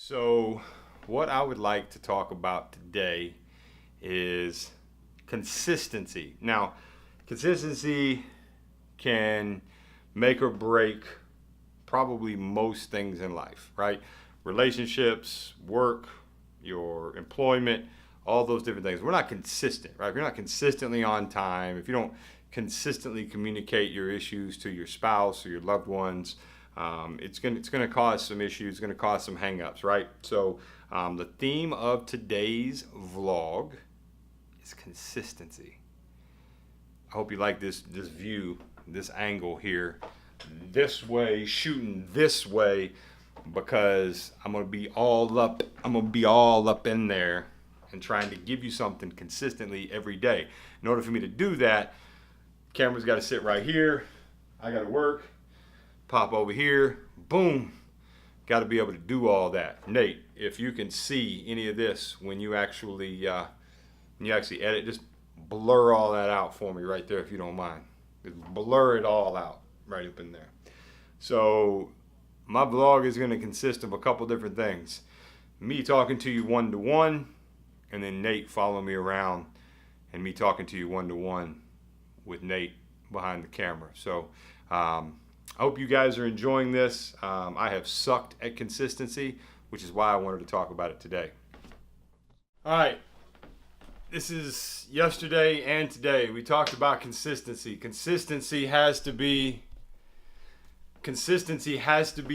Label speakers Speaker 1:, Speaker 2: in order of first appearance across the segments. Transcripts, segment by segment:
Speaker 1: So, what I would like to talk about today is consistency. Now, consistency can make or break probably most things in life, right? Relationships, work, your employment, all those different things. We're not consistent, right? If you're not consistently on time, if you don't consistently communicate your issues to your spouse or your loved ones, it's gonna cause some issues. It's gonna cause some hangups, right? So the theme of today's vlog is consistency. I hope you like this view, this angle here, this way, shooting this way, because I'm gonna be all up in there and trying to give you something consistently every day. In order for me to do that, camera's got to sit right here. I got to work. Pop over here. Boom. Got to be able to do all that. Nate, if you can see any of this when you actually edit, just blur all that out for me right there if you don't mind. Just blur it all out right up in there. So my vlog is going to consist of a couple different things. Me talking to you one-to-one, and then Nate following me around and me talking to you one-to-one with Nate behind the camera. So I hope you guys are enjoying this. I have sucked at consistency, which is why I wanted to talk about it today. All right. This is yesterday and today. We talked about consistency. Consistency has to be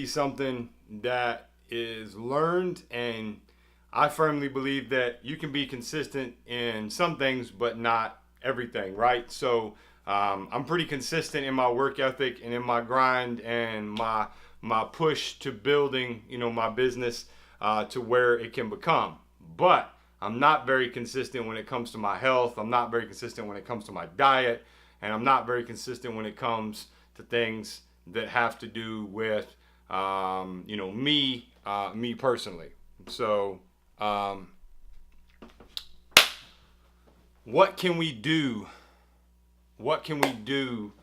Speaker 1: something that is learned, and I firmly believe that you can be consistent in some things, but not everything, right? So I'm pretty consistent in my work ethic and in my grind and my push to building, my business to where it can become. But I'm not very consistent when it comes to my health. I'm not very consistent when it comes to my diet, and I'm not very consistent when it comes to things that have to do with me personally. So what can we do? What can we do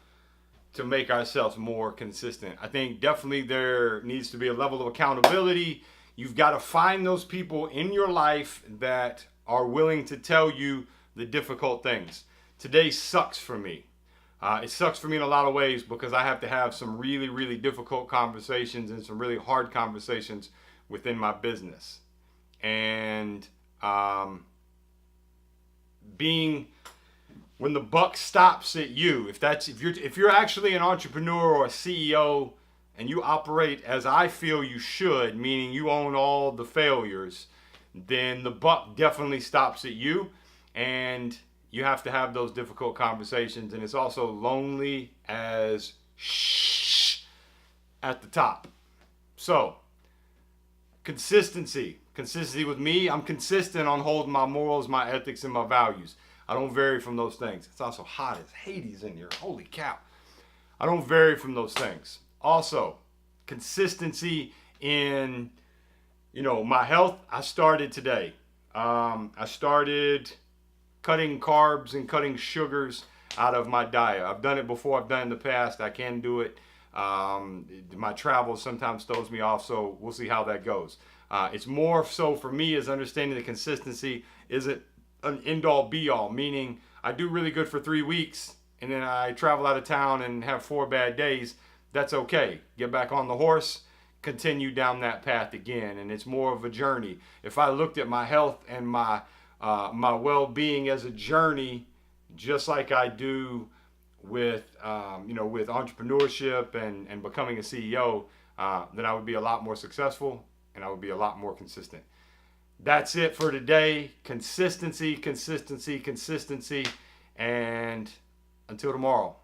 Speaker 1: to make ourselves more consistent? I think definitely there needs to be a level of accountability. You've got to find those people in your life that are willing to tell you the difficult things. Today sucks for me. It sucks for me in a lot of ways because I have to have some really, really difficult conversations and some really hard conversations within my business. And when the buck stops at you, if you're actually an entrepreneur or a CEO and you operate as I feel you should, meaning you own all the failures, then the buck definitely stops at you, and you have to have those difficult conversations. And it's also lonely as shh at the top. So consistency with me. I'm consistent on holding my morals, my ethics, and my values. I don't vary from those things. It's also hot as Hades in here. Holy cow. I don't vary from those things. Also, consistency in, my health. I started today. I started cutting carbs and cutting sugars out of my diet. I've done it before. I've done it in the past. I can do it. My travel sometimes throws me off, so we'll see how that goes. It's more so for me is understanding that consistency isn't an end-all be-all, meaning I do really good for 3 weeks and then I travel out of town and have 4 bad days. That's okay. Get back on the horse, continue down that path again, and it's more of a journey. If I looked at my health and my well-being as a journey, just like I do with with entrepreneurship and becoming a CEO, then I would be a lot more successful and I would be a lot more consistent. That's it for today. Consistency, and until tomorrow.